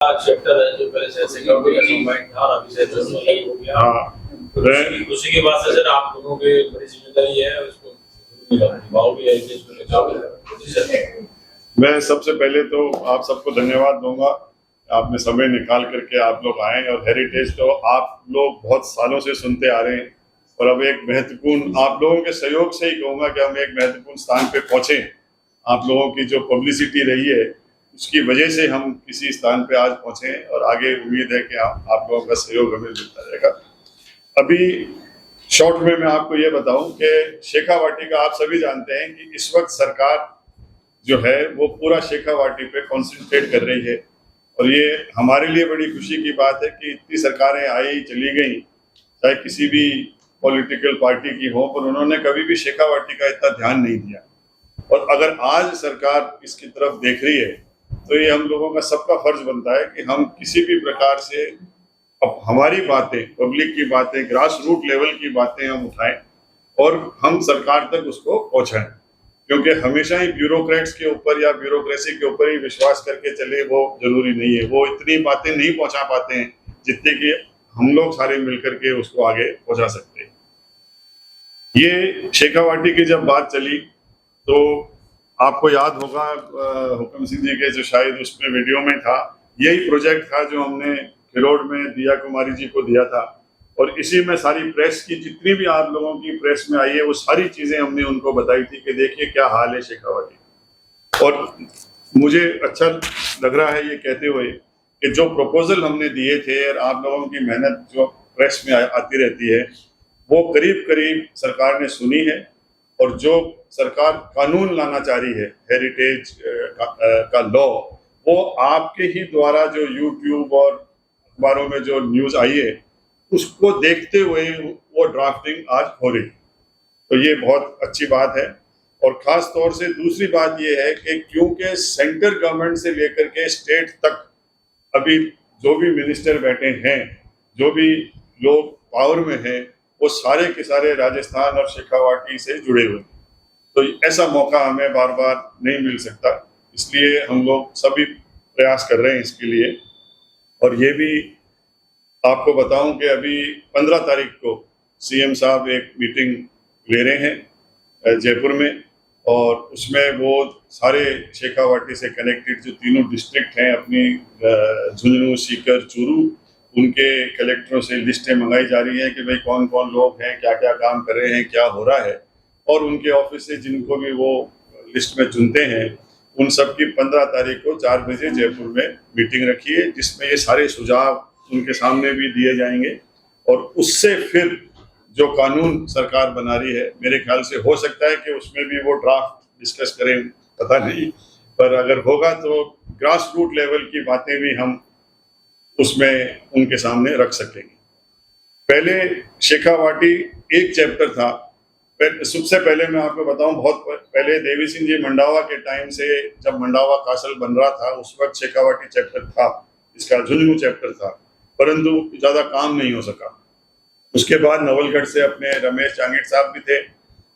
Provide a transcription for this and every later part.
Chapter है जो पहले से सिक्योरिटी का कंबाइंड था और अभी से जो अलग हो गया। हाँ, तो उसी के बाद से सर आप लोगों की बड़ी जिम्मेदारी है उसको निभाओगे या इसको बचाओगे। मैं सबसे पहले तो आप सबको धन्यवाद दूंगा। आपने समय निकाल करके आप लोग आए और हेरिटेज तो आप लोग बहुत सालों से सुनते आ रहे हैं और अब एक महत्वपूर्ण आप लोगों के सहयोग से ही कहूँगा कि हम एक महत्वपूर्ण स्थान पे पहुँचे। आप लोगों की जो पब्लिसिटी रही है उसकी वजह से हम किसी स्थान पे आज पहुँचे और आगे उम्मीद है कि आप लोगों का सहयोग हमें मिलता रहेगा। अभी शॉर्ट में मैं आपको ये बताऊं कि शेखावाटी का आप सभी जानते हैं कि इस वक्त सरकार जो है वो पूरा शेखावाटी पे कॉन्सेंट्रेट कर रही है और ये हमारे लिए बड़ी खुशी की बात है कि इतनी सरकारें आई चली गई, चाहे किसी भी पॉलिटिकल पार्टी की हो, पर उन्होंने कभी भी शेखावाटी का इतना ध्यान नहीं दिया। और अगर आज सरकार इसकी तरफ देख रही है तो ये हम लोगों का सबका फर्ज बनता है कि हम किसी भी प्रकार से अब हमारी बातें, पब्लिक की बातें, ग्रास रूट लेवल की बातें हम उठाएं और हम सरकार तक उसको पहुंचाएं, क्योंकि हमेशा ही ब्यूरोक्रेट्स के ऊपर या ब्यूरोक्रेसी के ऊपर ही विश्वास करके चले वो जरूरी नहीं है। वो इतनी बातें नहीं पहुंचा पाते हैं जितने कि हम लोग सारे मिलकर के उसको आगे पहुंचा सकते हैं। ये शेखावाटी की जब बात चली तो आपको याद होगा हुक्म सिंह जी के जो शायद उसमें वीडियो में था, यही प्रोजेक्ट था जो हमने खिलोड़ में दिया कुमारी जी को दिया था और इसी में सारी प्रेस की जितनी भी आप लोगों की प्रेस में आई है वो सारी चीजें हमने उनको बताई थी कि देखिए क्या हाल है शेखावाटी। और मुझे अच्छा लग रहा है ये कहते हुए कि जो प्रपोजल हमने दिए थे और आप लोगों की मेहनत जो प्रेस में आती रहती है वो करीब करीब सरकार ने सुनी है और जो सरकार कानून लाना चाह रही है हेरिटेज का लॉ, वो आपके ही द्वारा जो यूट्यूब और अखबारों में जो न्यूज़ आई है उसको देखते हुए वो ड्राफ्टिंग आज हो रही, तो ये बहुत अच्छी बात है। और खास तौर से दूसरी बात ये है कि क्योंकि सेंट्रल गवर्नमेंट से लेकर के स्टेट तक अभी जो भी मिनिस्टर बैठे हैं, जो भी लोग पावर में हैं, वो सारे के सारे राजस्थान और शेखावाटी से जुड़े हुए, तो ऐसा मौका हमें बार बार नहीं मिल सकता, इसलिए हम लोग सभी प्रयास कर रहे हैं इसके लिए। और ये भी आपको बताऊं कि अभी 15 तारीख को सीएम साहब एक मीटिंग ले रहे हैं जयपुर में और उसमें वो सारे शेखावाटी से कनेक्टेड जो तीनों डिस्ट्रिक्ट हैं अपनी झुंझुनू, सीकर, चूरू, उनके कलेक्टरों से लिस्टें मंगाई जा रही हैं कि भाई कौन कौन लोग हैं, क्या क्या काम कर रहे हैं, क्या हो रहा है, और उनके ऑफिस से जिनको भी वो लिस्ट में चुनते हैं उन सब की 15 तारीख को 4 बजे जयपुर में मीटिंग रखी है जिसमें ये सारे सुझाव उनके सामने भी दिए जाएंगे और उससे फिर जो कानून सरकार बना रही है, मेरे ख्याल से हो सकता है कि उसमें भी वो ड्राफ्ट डिस्कस करें, पता नहीं, पर अगर होगा तो ग्रास रूट लेवल की बातें भी हम उसमें उनके सामने रख सकेंगे। पहले शेखावाटी एक चैप्टर था, सबसे पहले मैं आपको बताऊं बहुत पहले देवी सिंह जी मंडावा के टाइम से जब मंडावा कासल बन रहा था उस वक्त शेखावाटी चैप्टर था, इसका झुंझुनू चैप्टर था, परंतु ज़्यादा काम नहीं हो सका। उसके बाद नवलगढ़ से अपने रमेश चांगेट साहब भी थे,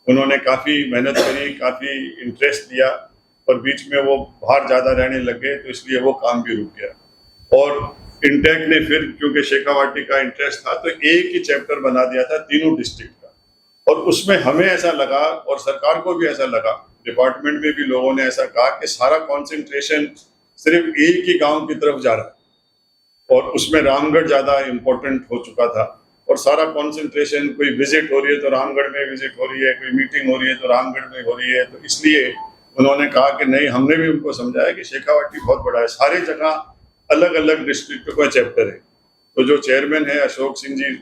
उन्होंने काफ़ी मेहनत करी, काफ़ी इंटरेस्ट दिया, पर बीच में वो बाहर ज़्यादा रहने लग गए तो इसलिए वो काम भी रुक गया। और इंटेक ने फिर क्योंकि शेखावाटी का इंटरेस्ट था तो एक ही चैप्टर बना दिया था तीनों डिस्ट्रिक्ट का, और उसमें हमें ऐसा लगा और सरकार को भी ऐसा लगा, डिपार्टमेंट में भी लोगों ने ऐसा कहा कि सारा कॉन्सेंट्रेशन सिर्फ एक ही गाँव की तरफ जा रहा है और उसमें रामगढ़ ज़्यादा इम्पोर्टेंट हो चुका था और सारा कॉन्सेंट्रेशन, कोई विजिट हो रही है तो रामगढ़ में विजिट हो रही है, कोई मीटिंग हो रही है तो रामगढ़ में हो रही है, तो इसलिए उन्होंने कहा कि नहीं, हमने भी उनको समझाया कि शेखावाटी बहुत बड़ा है, सारे जगह अलग अलग डिस्ट्रिक्ट का चैप्टर है। तो जो चेयरमैन है अशोक सिंह जी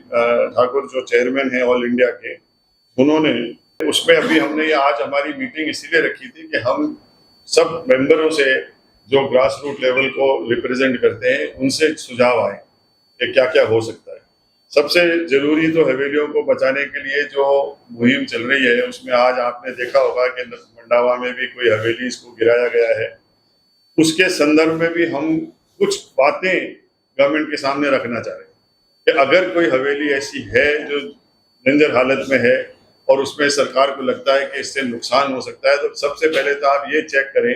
ठाकुर, जो चेयरमैन है ऑल इंडिया के, उन्होंने उसमें अभी हमने ये आज हमारी मीटिंग इसीलिए रखी थी कि हम सब मेंबरों से जो ग्रास रूट लेवल को रिप्रेजेंट करते हैं उनसे सुझाव आए कि क्या क्या हो सकता है। सबसे जरूरी तो हवेलियों को बचाने के लिए जो मुहिम चल रही है उसमें आज आपने देखा होगा कि मंडावा में भी कोई हवेली इसको गिराया गया है, उसके संदर्भ में भी हम कुछ बातें गवर्नमेंट के सामने रखना चाह रहे हैं कि अगर कोई हवेली ऐसी है जो डेंजर हालत में है और उसमें सरकार को लगता है कि इससे नुकसान हो सकता है, तो सबसे पहले तो आप ये चेक करें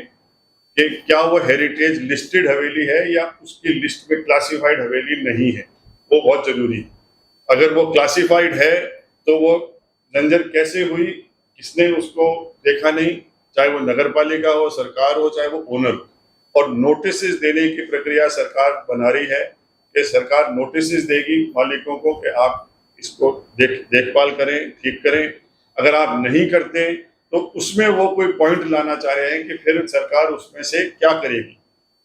कि क्या वो हेरिटेज लिस्टेड हवेली है या उसकी लिस्ट में क्लासिफाइड हवेली नहीं है, वो बहुत जरूरी है। अगर वो क्लासिफाइड है तो वो जंजर कैसे हुई, किसने उसको देखा नहीं, चाहे वो नगर पालिका हो, सरकार हो, चाहे वो ओनर हो। और नोटिस देने की प्रक्रिया सरकार बना रही है कि सरकार नोटिस देगी मालिकों को कि आप इसको देखभाल करें, ठीक करें। अगर आप नहीं करते तो उसमें वो कोई पॉइंट लाना चाह रहे हैं कि फिर सरकार उसमें से क्या करेगी।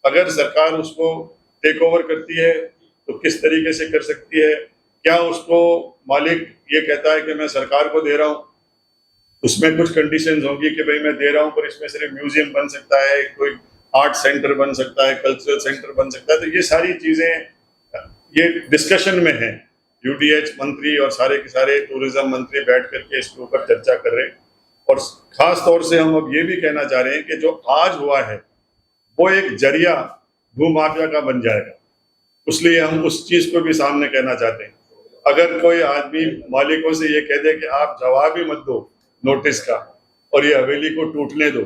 अगर सरकार उसको टेक ओवर करती है तो किस तरीके से कर सकती है, क्या उसको मालिक ये कहता है कि मैं सरकार को दे रहा हूँ, उसमें कुछ कंडीशंस होंगी कि भाई मैं दे रहा हूँ पर इसमें सिर्फ म्यूजियम बन सकता है, कोई आर्ट सेंटर बन सकता है, कल्चरल सेंटर बन सकता है। तो ये सारी चीजें ये डिस्कशन में है। यूडीएच मंत्री और सारे के सारे टूरिज्म मंत्री बैठ करके इसके ऊपर चर्चा कर रहे हैं। और खास तौर से हम अब ये भी कहना चाह रहे हैं कि जो आज हुआ है वो एक जरिया भूमाफिया का बन जाएगा, इसलिए हम उस चीज को भी सामने कहना चाहते हैं। अगर कोई आदमी मालिकों से ये कह दे कि आप जवाब ही मत दो नोटिस का और ये हवेली को टूटने दो,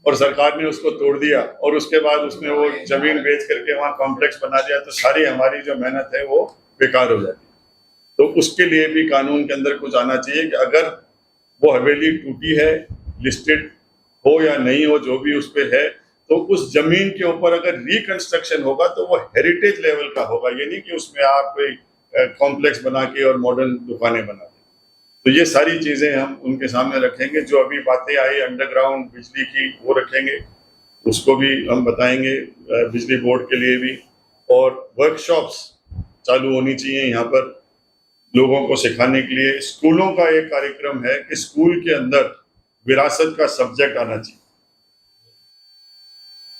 और सरकार ने उसको तोड़ दिया और उसके बाद उसने वो जमीन बेच करके वहाँ कॉम्प्लेक्स बना दिया, तो सारी हमारी जो मेहनत है वो बेकार हो जाती है। तो उसके लिए भी कानून के अंदर कुछ आना चाहिए कि अगर वो हवेली टूटी है, लिस्टेड हो या नहीं हो, जो भी उस पर है, तो उस जमीन के ऊपर अगर रिकंस्ट्रक्शन होगा तो वो हेरिटेज लेवल का होगा। ये नहीं कि उसमें आप कोई कॉम्प्लेक्स बना के और मॉडर्न दुकानें बना दें। तो ये सारी चीजें हम उनके सामने रखेंगे। जो अभी बातें आई अंडरग्राउंड बिजली की, वो रखेंगे, उसको भी हम बताएंगे बिजली बोर्ड के लिए भी। और वर्कशॉप्स चालू होनी चाहिए यहाँ पर लोगों को सिखाने के लिए। स्कूलों का एक कार्यक्रम है कि स्कूल के अंदर विरासत का सब्जेक्ट आना चाहिए।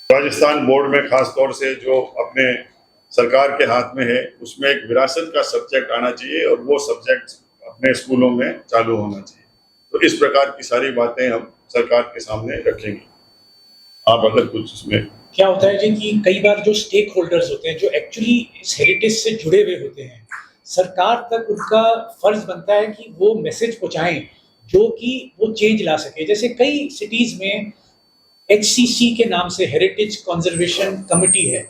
राजस्थान बोर्ड में खास तौर से जो अपने सरकार के हाथ में है, उसमें एक विरासत का सब्जेक्ट आना चाहिए और वो सब्जेक्ट अपने स्कूलों में चालू होना चाहिए। तो इस प्रकार की सारी बातें हम सरकार के सामने रखेंगे। आप अगर कुछ इसमें क्या होता है जी कि कई बार जो स्टेक होल्डर्स होते हैं, जो एक्चुअली इस हेरिटेज से जुड़े हुए होते हैं, सरकार तक उनका फर्ज बनता है कि वो मैसेज पहुंचाएं जो कि वो चेंज ला सके। जैसे कई सिटीज में HCC के नाम से हेरिटेज कंजर्वेशन कमेटी है,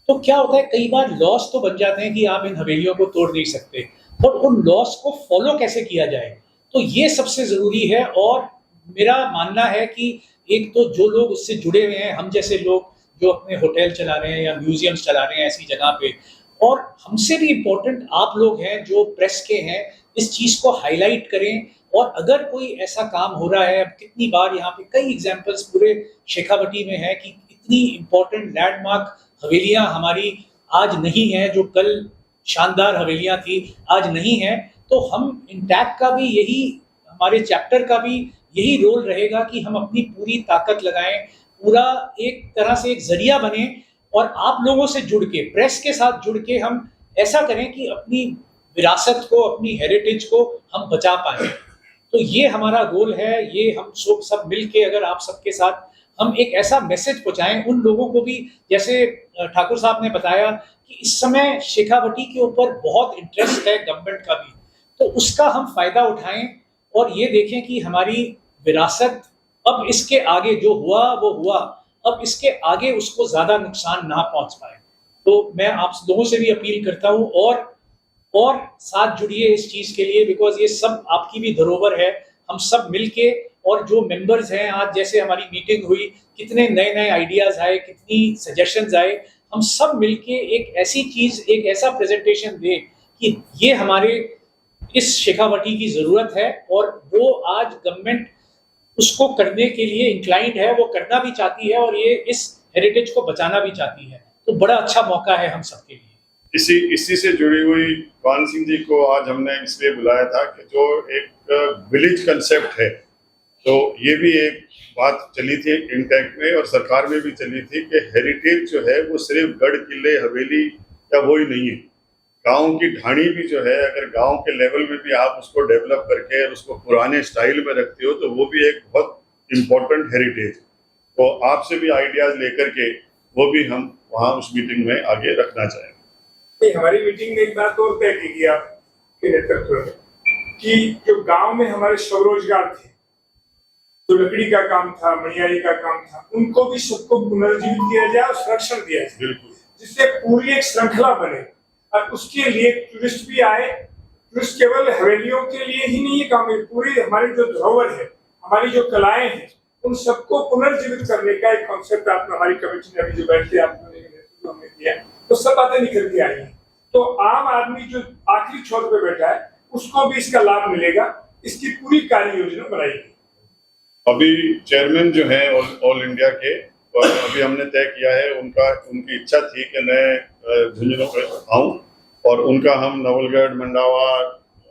तो क्या होता है कई बार लॉस तो बन जाते हैं कि आप इन हवेलियों को तोड़ नहीं सकते, और उन लॉस को फॉलो कैसे किया जाए, तो ये सबसे जरूरी है। और मेरा मानना है कि एक तो जो लोग उससे जुड़े हुए हैं, हम जैसे लोग जो अपने होटल चला रहे हैं या म्यूजियम्स चला रहे हैं ऐसी जगह पे, और हमसे भी इम्पोर्टेंट आप लोग हैं जो प्रेस के हैं, इस चीज को हाईलाइट करें। और अगर कोई ऐसा काम हो रहा है, अब कितनी बार यहाँ पे कई एग्जांपल्स पूरे शेखावटी में है कि इतनी इम्पोर्टेंट लैंडमार्क हवेलियां हमारी आज नहीं है, जो कल शानदार हवेलियां थी आज नहीं है। तो हम इंटैक्ट का भी यही, हमारे चैप्टर का भी यही रोल रहेगा कि हम अपनी पूरी ताकत लगाएं, पूरा एक तरह से एक जरिया बने, और आप लोगों से जुड़ के, प्रेस के साथ जुड़ के हम ऐसा करें कि अपनी विरासत को, अपनी हेरिटेज को हम बचा पाए। तो ये हमारा गोल है। ये हम सब मिल के अगर आप सबके साथ हम एक ऐसा मैसेज पहुंचाएं उन लोगों को भी, जैसे ठाकुर साहब ने बताया कि इस समय शेखावटी के ऊपर बहुत इंटरेस्ट है गवर्नमेंट का भी, तो उसका हम फायदा उठाएं और ये देखें कि हमारी विरासत अब इसके आगे जो हुआ वो हुआ, अब इसके आगे उसको ज्यादा नुकसान ना पहुंच पाए। तो मैं आप लोगों से भी अपील करता हूं और साथ जुड़िए इस चीज के लिए, बिकॉज ये सब आपकी भी धरोहर है। हम सब मिलके, और जो मेंबर्स हैं, आज जैसे हमारी मीटिंग हुई, कितने नए नए आइडियाज आए, कितनी सजेशंस आए, हम सब मिलके एक ऐसी चीज, एक ऐसा प्रेजेंटेशन दें कि ये हमारे इस शेखावटी की जरूरत है, और वो आज गवर्नमेंट उसको करने के लिए इंक्लाइंड है, वो करना भी चाहती है और ये इस हेरिटेज को बचाना भी चाहती है। तो बड़ा अच्छा मौका है हम सबके लिए। इसी से जुड़ी हुई पान सिंह जी को आज हमने इसलिए बुलाया था कि जो एक विलेज कंसेप्ट है, तो ये भी एक बात चली थी इंटैक्ट में और सरकार में भी चली थी कि हेरिटेज जो है वो सिर्फ गढ़ किले हवेली या वो ही नहीं है। गांव की ढाणी भी जो है, अगर गांव के लेवल में भी आप उसको डेवलप करके और उसको पुराने स्टाइल में रखते हो तो वो भी एक बहुत इम्पोर्टेंट हेरिटेज। तो आपसे भी आइडियाज लेकर के वो भी हम वहाँ उस मीटिंग में आगे रखना चाहेंगे। हमारी मीटिंग में एक बात और तय की गई आपके नेतृत्व में कि जो गांव में हमारे स्वरोजगार थे, जो लकड़ी का काम था, मणियारी का काम था, उनको भी सबको पुनर्जीवित किया जाए और संरक्षण दिया जाए, बिल्कुल, जिससे पूरी एक श्रृंखला बने। और उसके लिए टूरिस्ट भी आए। टूरिस्ट केवल हवेलियों के लिए ही नहीं काम है, पूरी हमारी जो धरोहर है, हमारी जो कलाएं हैं, उन सबको पुनर्जीवित करने का एक कॉन्सेप्ट आपने हमारी कमेटी ने अभी जो बैठे आपने नेतृत्व में किया, तो सब बातें निकल के आई हैं। तो आम आदमी जो आखिरी छोर पे बैठा है, उसको भी इसका लाभ मिलेगा। इसकी पूरी कार्य योजना बनाई गई। अभी चेयरमैन जो है ऑल इंडिया के, और अभी हमने तय किया है, उनकी इच्छा थी कि मैं झुंझुनू आऊँ, और उनका हम नवलगढ़, मंडावा,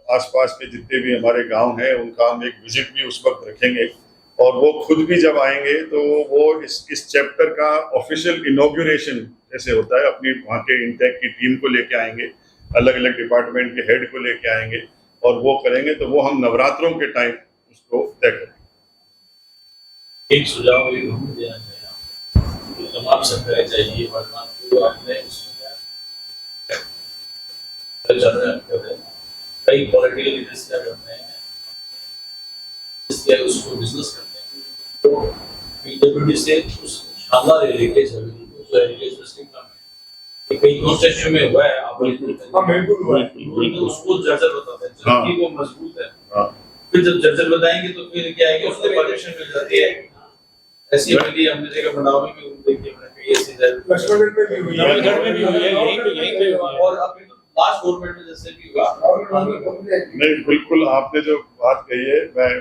आसपास के जितने भी हमारे गांव हैं, उनका हम एक विजिट भी उस वक्त रखेंगे। और वो खुद भी जब आएंगे तो वो इस चैप्टर का ऑफिशियल इनॉग्रेशन जैसे होता है, अपनी वहाँ के इंटेक की टीम को लेके आएंगे, अलग अलग डिपार्टमेंट के हेड को लेके आएंगे, और वो करेंगे। तो वो हम नवरात्रों के टाइम उसको तय करेंगे। एक सुझाव ये हम देना चाहिए, तमाम सरकारें चाहिए वर्तमान जो आपने कई पॉलिटिकल लीडर्स क्या करते हैं, इसलिए उसको बिजनेस करते हैं, तो पीडब्ल्यूडी से उस शानदार हेरिटेज है जो हेरिटेज फेस्टिवल का है, कई कॉन्स्टिट्यूशन में हुआ है, आप बिल्कुल हुआ है, उसको जर्जर बताते हैं, जबकि वो मजबूत है। फिर जब जर्जर बताएंगे तो फिर क्या है कि उसको परमिशन मिल जाती है। ऐसी हवेली हमने देखा बनावे में देखी, हमने कई ऐसी लक्ष्मणगढ़ में भी हुई है, नवलगढ़ में भी हुई है, यहीं पे हुआ है। और अभी तो लास्ट गवर्नमेंट में जैसे भी हुआ। नहीं, बिल्कुल आपने जो बात कही है, मैं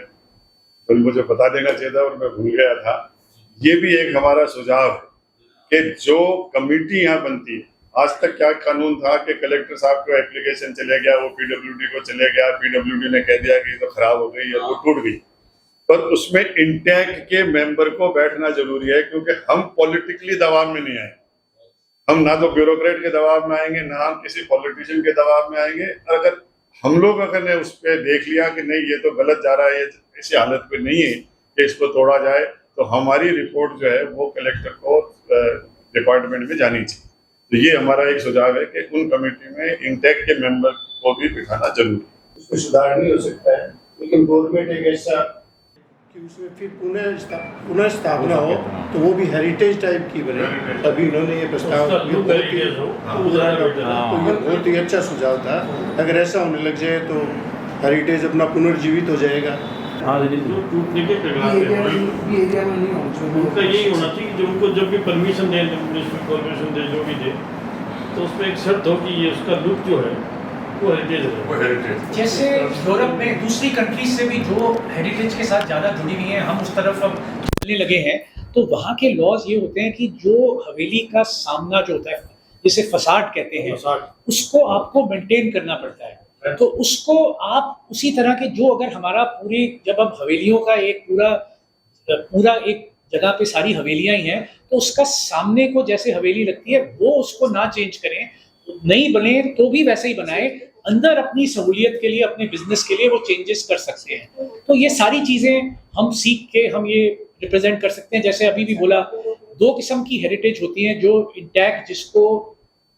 मुझे बता देना चाहिए था और मैं भूल गया था। ये भी एक हमारा सुझाव है कि जो कमेटी यहाँ बनती है, आज तक क्या कानून था कि कलेक्टर साहब को एप्लीकेशन चले गया, वो पीडब्ल्यूडी को चले गया, पीडब्ल्यूडी ने कह दिया कि ये तो खराब हो गई और वो टूट गई। पर उसमें इंटेक के मेंबर को बैठना जरूरी है, क्योंकि हम पॉलिटिकली दबाव में नहीं आए। हम ना तो ब्यूरोक्रेट के दबाव में आएंगे, ना हम किसी पॉलिटिशियन के दबाव में आएंगे। अगर हम लोग ने उस पर देख लिया कि नहीं ये तो गलत जा रहा है, ये ऐसी हालत पे नहीं है कि इसको तोड़ा जाए, तो हमारी रिपोर्ट जो है वो कलेक्टर को डिपार्टमेंट में जानी चाहिए। तो ये हमारा एक सुझाव है कि उन कमेटी में इंटेक के मेंबर को भी बिठाना जरूरी है। उसमें सुधार नहीं हो सकता है, लेकिन गवर्नमेंट एक ऐसा कि उसमें फिर पुनः स्थापना हो तो वो भी हेरिटेज टाइप की बने। अभी उन्होंने ये प्रस्ताव तो ये बहुत ही अच्छा सुझाव था। अगर ऐसा होने लग जाए तो हेरिटेज अपना पुनर्जीवित हो जाएगा। जो टूटने के कगार पे हैं, उनका यही होना चाहिए कि जो उनको जब भी परमिशन दे, म्युनिसिपल कॉर्पोरेशन दे, जो भी दे, तो उसमें एक शर्त हो कि ये उसका लुक जो है वो हेरिटेज है। जैसे यूरोप में दूसरी कंट्रीज से भी जो हेरिटेज के साथ ज़्यादा जुड़ी हुई हैं, हम उस तरफ अब चलने लगे हैं, तो वहाँ के लॉज ये होते हैं कि जो हवेली का सामना जो होता है, जिसे फसाड कहते हैं, उसको आपको मेंटेन करना पड़ता है। तो उसको आप उसी तरह के जो अगर हमारा पूरे जब अब हवेलियों का एक पूरा एक जगह पे सारी हवेलियां ही हैं, तो उसका सामने को जैसे हवेली लगती है वो उसको ना चेंज करें, नहीं बने तो भी वैसे ही बनाए, अंदर अपनी सहूलियत के लिए, अपने बिजनेस के लिए वो चेंजेस कर सकते हैं। तो ये सारी चीज़ें हम सीख के हम ये रिप्रेजेंट कर सकते हैं। जैसे अभी भी बोला, दो किस्म की हेरिटेज होती हैं, जो इंटैक्ट जिसको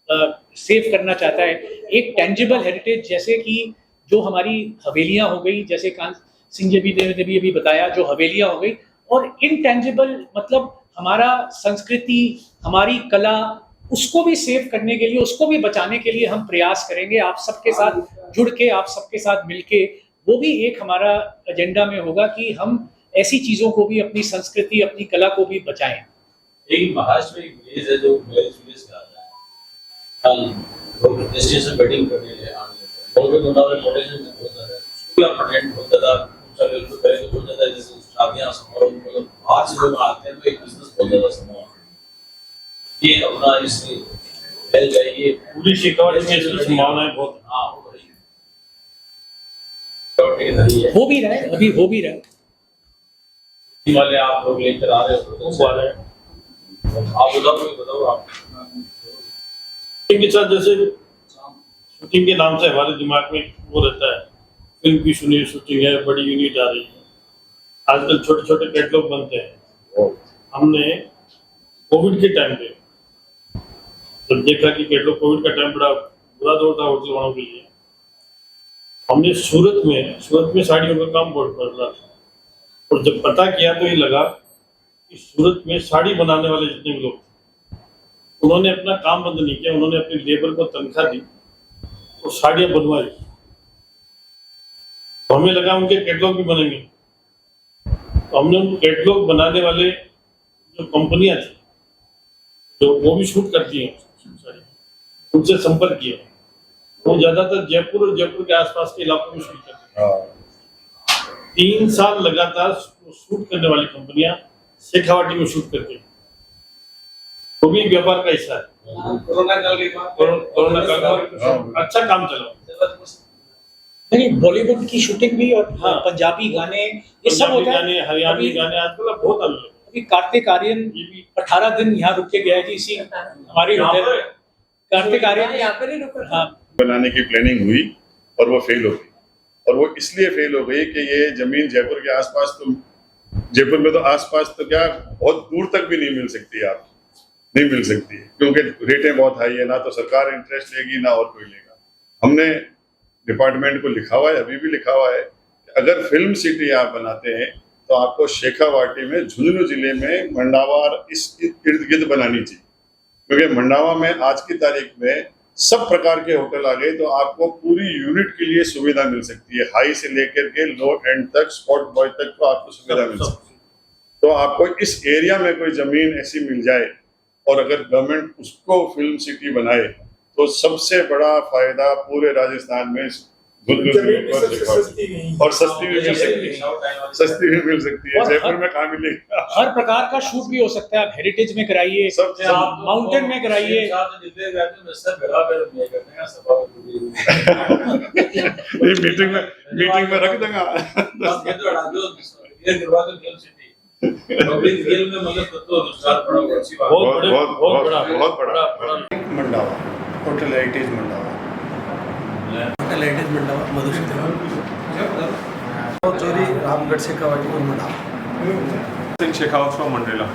सेव करना चाहता है। एक टेंजिबल हेरिटेज, जैसे कि जो हमारी हवेलियां हो गई, जैसे कान सिंह जी ने भी अभी बताया, जो हवेलियां हो गई। और इनटेंजिबल मतलब हमारा संस्कृति, हमारी कला, उसको भी सेव करने के लिए, उसको भी बचाने के लिए हम प्रयास करेंगे। आप सबके साथ जुड़ के, आप सबके साथ मिलके, वो भी एक हमारा एजेंडा में होगा कि हम ऐसी चीज़ों को भी, अपनी संस्कृति, अपनी कला को भी बचाएं। एक महाराष्ट्र में एक विलेज है जो विलेज कहा जाता है, लोग डेस्टिनेशन वेडिंग करने लिए आने लगते हैं, लोगों के मुताबिक पोटेंशियल बहुत ज़्यादा है, उसको भी अपार्टमेंट बहुत ज़्यादा चल तो करें तो बहुत ज़्यादा, जैसे शादियाँ समारोह मतलब बाहर से लोग आते हैं, तो एक बिजनेस बहुत ज़्यादा समारोह ये अपना इससे फैल जाएगी पूरी शिकावत में संभावनाएं बहुत। हाँ हो रही है, हो भी रहा है, अभी हो भी रहा है। वाले आप लोग लेकर आ रहे हो, आप बताओ आप के साथ जैसे शूटिंग के नाम से हमारे दिमाग में वो रहता है, फिल्म की शूटिंग है, बड़ी यूनिट आ रही है, आजकल छोटे छोटे कैटलॉग बनते हैं। हमने कोविड के टाइम पे जब देखा कि कैटलॉग, कोविड का टाइम बड़ा बुरा दौर था होटल वालों के लिए, हमने सूरत में साड़ियों का काम बहुत बढ़ रहा था, और जब पता किया तो ये लगा कि सूरत में साड़ी बनाने वाले जितने भी लोग थे, उन्होंने अपना काम बंद नहीं किया, उन्होंने अपनी लेबर को तनख्वाह दी और साड़ियाँ बनवाई। तो हमें लगा उनके कैटलॉग भी बनेंगे, तो हमने उन कैटलॉग बनाने वाले जो कंपनियां थी, जो वो भी शूट करती हैं साड़ी, उनसे संपर्क किया। वो ज्यादातर जयपुर और जयपुर के आसपास के इलाकों में शूट करती हैं। 3 साल लगातार शूट करने वाली कंपनियां शेखावाटी में शूट करती हैं, वो भी व्यापार का हिस्सा है। कोरोना काल के बाद कोरोना काल में अच्छा काम चला। नहीं, बॉलीवुड की शूटिंग भी और हाँ। पंजाबी गाने ये सब होता है। गाने, हरियाणवी अभी- गाने आजकल बहुत अलग है। अभी कार्तिक आर्यन ये भी 18 दिन यहाँ रुक के गया जी, इसी हमारे यहाँ होटल पर? कार्तिक आर्यन यहाँ पर ही रुका था। हाँ, बनाने की प्लानिंग हुई और वो फेल हो गई। और वो इसलिए फेल हो गई कि ये जमीन जयपुर के आसपास, तो जयपुर में तो आसपास तो क्या बहुत दूर तक भी नहीं मिल सकती है, आप नहीं मिल सकती है, क्योंकि रेटें बहुत हाई है, ना तो सरकार इंटरेस्ट लेगी ना और कोई लेगा। हमने डिपार्टमेंट को लिखा हुआ है, अभी भी लिखा हुआ है कि अगर फिल्म सिटी आप बनाते हैं तो आपको शेखावाटी में, झुंझुनू जिले में मंडावा इस इर्द गिर्द बनानी चाहिए, क्योंकि मंडावा में आज की तारीख में सब प्रकार के होटल आ गए, तो आपको पूरी यूनिट के लिए सुविधा मिल सकती है, हाई से लेकर के लो एंड तक, स्पॉट बॉय तक को आपको सुविधा मिल सकती है। तो आपको इस एरिया में कोई जमीन ऐसी मिल जाए और अगर गवर्नमेंट उसको फिल्म सिटी बनाए तो सबसे बड़ा फायदा पूरे राजस्थान में जमीन भी सबसे सस्ती नहीं और सस्ती भी मिल सकती है, सस्ती भी मिल सकती है। और जयपुर में कहाँ मिलेगी? हर प्रकार का शूट भी हो सकता है। आप हेरिटेज में कराइए, सब आप माउंटेन में कराइए। ये मीटिंग में रख देगा। बहुत बड़ा। Mandawa, hotel heritage Mandawa. Hotel heritage Mandawa, Madhusudan चोरी, रामगढ़ शेखावाटी और Mandawa. Singh Shekhawat from Mandla.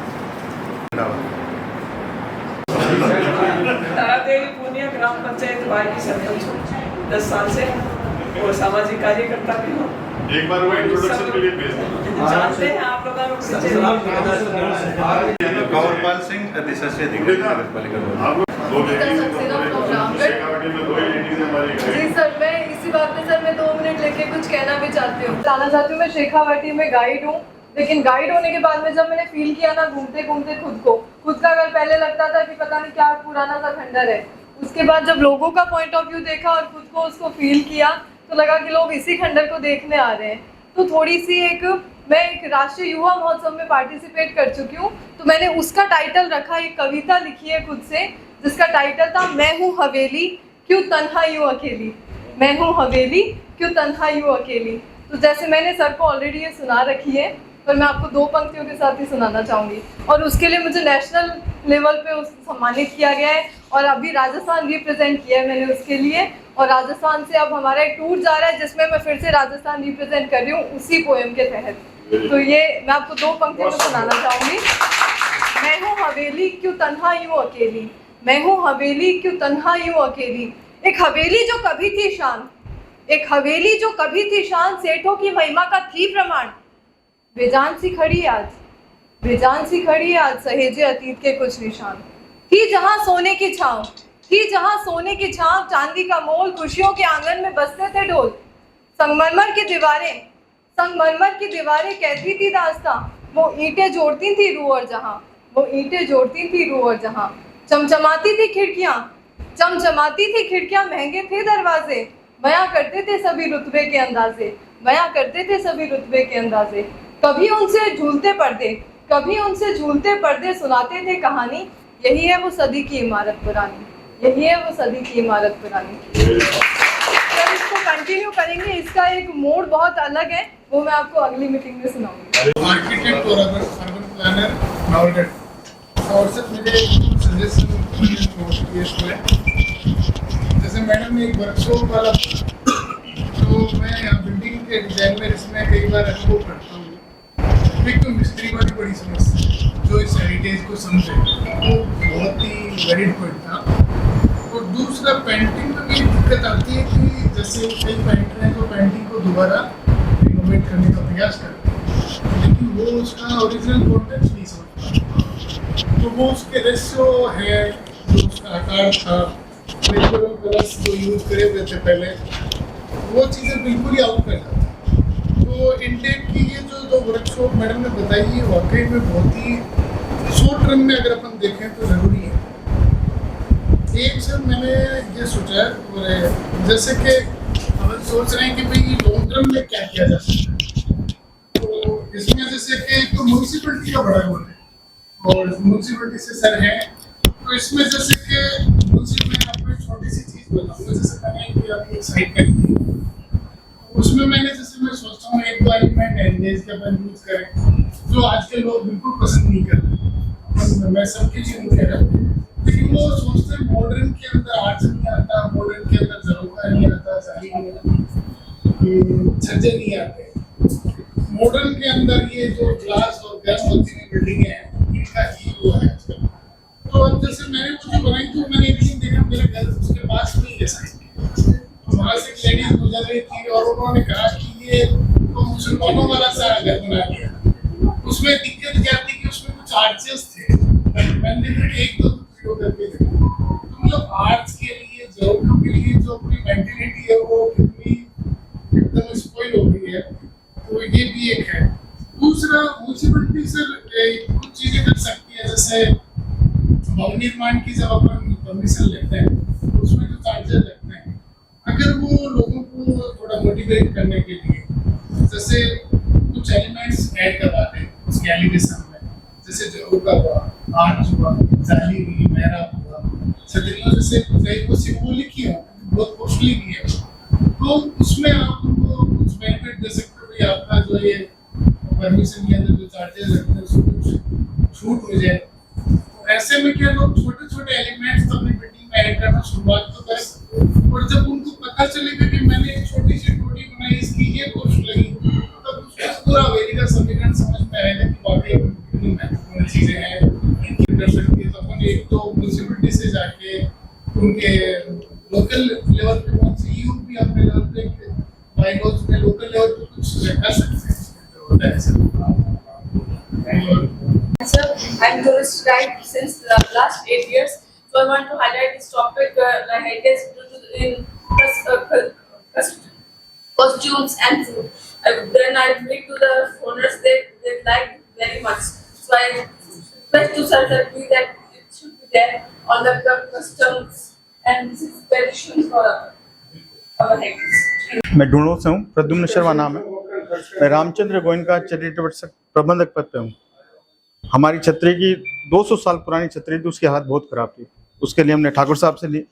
Taradevi Purnia gram panchayat ward की सरपंच हूँ 10 साल से, और सामाजिक कार्यकर्ता भी हूँ। एक बार वो इंट्रोडक्शन के लिए भेज दो। जानते हैं आप लोगों को कंवरपाल सिंह अधिशासी अधिकारी नगर पालिका। आप दो लेडीज प्रोग्राम शेखावाटी में दो लेडीज हमारी जी सर, मैं इसी बात पे सर मैं 2 मिनट लेके कुछ कहना भी चाहती हूँ। बताना चाहती हूँ, मैं शेखावाटी में गाइड हूँ, लेकिन गाइड होने के बाद में जब मैंने फील किया ना, घूमते घूमते खुद का घर पहले लगता था कि पता नहीं क्या पुराना सा खंडर है, उसके बाद जब लोगों का पॉइंट ऑफ व्यू देखा और खुद को उसको फील किया तो लगा कि लोग इसी खंडर को देखने आ रहे हैं। तो थोड़ी सी मैं एक राष्ट्रीय युवा महोत्सव में पार्टिसिपेट कर चुकी हूँ, तो मैंने उसका टाइटल रखा, एक कविता लिखी है खुद से, जिसका टाइटल था मैं हूँ हवेली क्यों तन्हा यूं अकेली, मैं हूँ हवेली क्यों तन्हा यूं अकेली। तो जैसे मैंने सर को ऑलरेडी ये सुना रखी है, पर मैं आपको 2 पंक्तियों के साथ ही सुनाना चाहूँगी। और उसके लिए मुझे नेशनल लेवल पे सम्मानित किया गया है और अभी राजस्थान रिप्रेजेंट किया है मैंने उसके लिए, और राजस्थान से अब हमारा एक टूर जा रहा है जिसमें मैं फिर से राजस्थान रिप्रेजेंट कर रही हूँ उसी पोएम के तहत। तो ये मैं आपको 2 पंक्तियों में सुनाना चाहूँगी। मैं हूँ हवेली क्यों तन्हा यूं अकेली, मैं हूँ हवेली क्यों तन्हा यूं अकेली, एक हवेली जो कभी थी शान, एक हवेली जो कभी थी शान, सेठों की महिमा का थी प्रमाण, बेजान सी खड़ी आज, बेजान सी खड़ी आज, सहेजे अतीत के कुछ निशान, थी जहाँ सोने की छाँव, थी जहाँ सोने की छाँव, चांदी का मोल, खुशियों के आंगन में बसते थे ढोल, संगमरमर की दीवारें, संगमरमर की दीवारें कहती थी दास्तां, वो ईंटें जोड़ती थी रूह और जहाँ, वो ईंटें जोड़ती थी रूह और जहाँ, चमचमाती थी खिड़कियाँ, चमचमाती थी खिड़कियाँ, महंगे थे दरवाजे, बयां करते थे सभी रुतबे के अंदाजे, बयां करते थे सभी रुतबे के अंदाजे, कभी उनसे झूलते पर्दे, कभी उनसे झूलते पर्दे सुनाते थे कहानी, यही है वो सदी की इमारत पुरानी, यही है वो सदी की इमारत पुरानी। सर इसको कंटिन्यू करेंगे, इसका एक मोड बहुत अलग है, वो मैं आपको अगली मीटिंग में सुनाऊंगी। आर्किटेक्ट और अर्बन प्लानर नावलगढ़ और सर मेरे सजेशन जैसे मैडम ने एक वर्कशॉप वाला, तो मैं यहाँ बिल्डिंग के डिजाइन में इसमें कई बार अनुभव करता हूँ। एक तो मिस्त्री वाली बड़ी समस्या जो इस हेरिटेज को समझे, वो बहुत ही वैलिड पॉइंट था। और दूसरा पेंटिंग में भी दिक्कत आती है कि जैसे कई पेंटर हैं जो पेंटिंग को दोबारा रिनोवेट करने का प्रयास करते हैं, लेकिन वो उसका ओरिजिनल कॉन्टेक्स्ट नहीं समझता। तो वो उसके रेशियो है, जो उसका आकार था, नेचुरल कलर्स जो यूज करे हुए थे पहले, वो चीज़ें बिल्कुल ही आउट कर जाता है। तो इनटेक की ये जो दो वर्कशॉप मैडम ने बताई, ये वाकई में बहुत ही शॉर्ट टर्म में अगर अपन देखें तो ज़रूरी है। एक सर मैंने ये सोचा है, और जैसे कि हम सोच रहे हैं कि भाई लॉन्ग टर्म में क्या किया जा सकता है, तो इसमें जैसे कि तो म्यूनसिपलिटी का बड़ा रोल है और म्यूनसिपलिटी से सर है, तो इसमें जैसे कि म्यूनसिपलिटी में आपको एक छोटी सी चीज़ बताऊँगा। जैसे मैंने कि आपकी एक साइट करी, उसमें मैंने जैसे मैं सोचता हूँ एक दो एलिमेंट हेरिटेज के अपन यूज करें जो आजकल लोग बिल्कुल पसंद नहीं कर रहे। मैं सबकी चीज़ नहीं कह रहा, लेकिन वो सोचते हैं मॉडर्न के अंदर आर्ट्स नहीं आता, मॉडर्न के अंदर जरूरत नहीं आता, सारी नहीं आती, छज्जे नहीं आते। मॉडर्न के अंदर ये जो ग्लास और गर्म होती हुई बिल्डिंग है, इनका ही वो है आजकल। तो अब जैसे मैंने वो जो बनाई, तो मैंने एक दिन देखा मेरे घर उसके पास में ये साइड, वहाँ से एक लेडीज गुजर रही थी और उन्होंने कहा कि ये तो मुसलमानों वाला सा घर बना दिया। उसमें दिक्कत क्या थी कि उसमें कुछ आर्चेस थे, मैंने एक दो वीडियो करके देखा। तो मतलब आर्ट्स के लिए, जरूरतों के लिए जो अपनी मेंटेलिटी है वो कितनी एकदम स्पॉइल हो गई है, तो ये भी एक है। दूसरा, म्यूनसिपलिटी सर कुछ चीज़ें कर सकती है, जैसे भवन निर्माण की जब अपन परमिशन लेते हैं तो उसमें जो चार्जेस लगते हैं, अगर वो लोगों को थोड़ा मोटिवेट करने के लिए जैसे कुछ एलिमेंट्स ऐड करवा दें उसके एलिवेशन में, जैसे झरोका हुआ, आर्च हुआ, जाली हुई, मेहराब हुआ, छतरियों जैसे कई वो सिंबॉलिक ही हो, बहुत कॉस्टली भी है, तो उसमें आप उनको कुछ बेनिफिट दे सकते हो। भाई आपका जो ये परमिशन के अंदर जो चार्जेस लगते हैं उसको कुछ छूट हो जाए। तो ऐसे में क्या लोग छोटे छोटे एलिमेंट्स अपनी बिल्डिंग में ऐड करना शुरुआत तो करें, और जब उनको पता चलेगा कि मैंने एक छोटी सी टोटी बनाई, इसकी ये कॉस्ट लगी, तब उसको पूरा वेरी का समीकरण समझ में आएगा कि वाकई कितनी महत्वपूर्ण चीज़ें हैं, इनकी कर सकती है। तो अपन एक तो म्यूनसिपलिटी से जाके उनके लोकल लेवल पे पहुंच यूँ भी अपने लेवल पे बाइलॉज में लोकल लेवल पे कुछ रखा सकते हैं। Sir, I'm tourist guide since the last 8 years, so I want to highlight this topic, heritage in costumes and food. Then I speak to the owners; they like very much. So I request to sir that it should be there on the customs and this is tradition for our heritage. मैं ढूंढो से हूँ, प्रद्युम्न शर्मा नाम है। मैं रामचंद्र गोयनका चरित्र प्रबंधक पद पे हूँ। हमारी छतरी की 200 साल पुरानी छतरी थी, उसकी हालत बहुत खराब थी। उसके लिए हमने ठाकुर साहब से ली,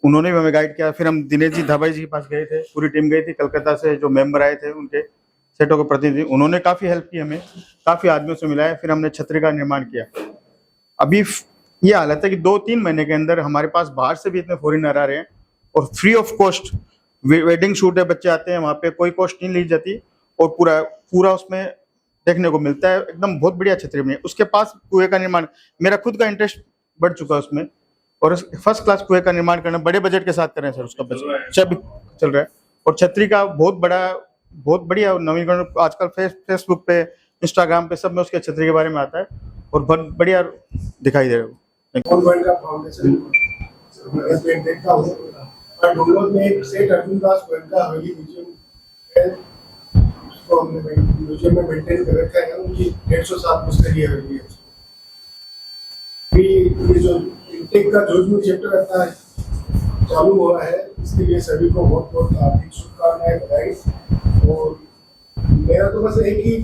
उन्होंने भी हमें गाइड किया। फिर हम दिनेश जी धाबाई जी के पास गए थे, पूरी टीम गई थी, कलकत्ता से जो मेंबर आए थे उनके सेटों के प्रतिनिधि, उन्होंने काफ़ी हेल्प की, हमें काफ़ी आदमियों से मिलाया। फिर हमने छतरी का निर्माण किया। अभी ये हालत है कि 2-3 महीने के अंदर हमारे पास बाहर से भी इतने फॉरेनर आ रहे हैं और free of cost wedding shoot है, बच्चे आते हैं वहाँ पे, कोई कॉस्ट नहीं ली जाती और पूरा उसमें देखने को मिलता है। एकदम बहुत बढ़िया छतरी बनी। उसके पास कुएं का निर्माण, मेरा खुद का इंटरेस्ट बढ़ चुका है उसमें, और फर्स्ट क्लास कुएं का निर्माण करना बड़े बजट के साथ कर रहे हैं सर। उसका बजट चल रहा है और छतरी का बहुत बढ़िया नवीनीकरण आजकल फेसबुक पे, इंस्टाग्राम पे सब में उसके छतरी के बारे में आता है और बहुत बढ़िया दिखाई दे रहा है। म्यूजियम में मेंटेन कर रखा है, उनकी 150 साल पुस्तक है। ये जो इंटेक का जो चैप्टर रहता है चालू हो रहा है, इसके लिए सभी को बहुत बहुत हार्दिक शुभकामनाएं, बधाई। और मेरा तो बस एक ही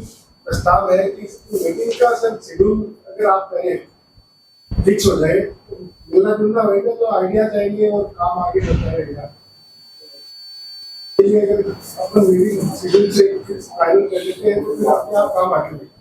प्रस्ताव है कि मीटिंग का सब शेड्यूल अगर आप करें, फिक्स हो जाए, मिलना जुलना होगा तो आइडिया चाहिए और काम आगे बढ़ता रहेगा। अगर अपन मीटिंग शेड्यूल से फाइनल कर लेते हैं तो फिर अपने आप काम आगे बढ़ेगा।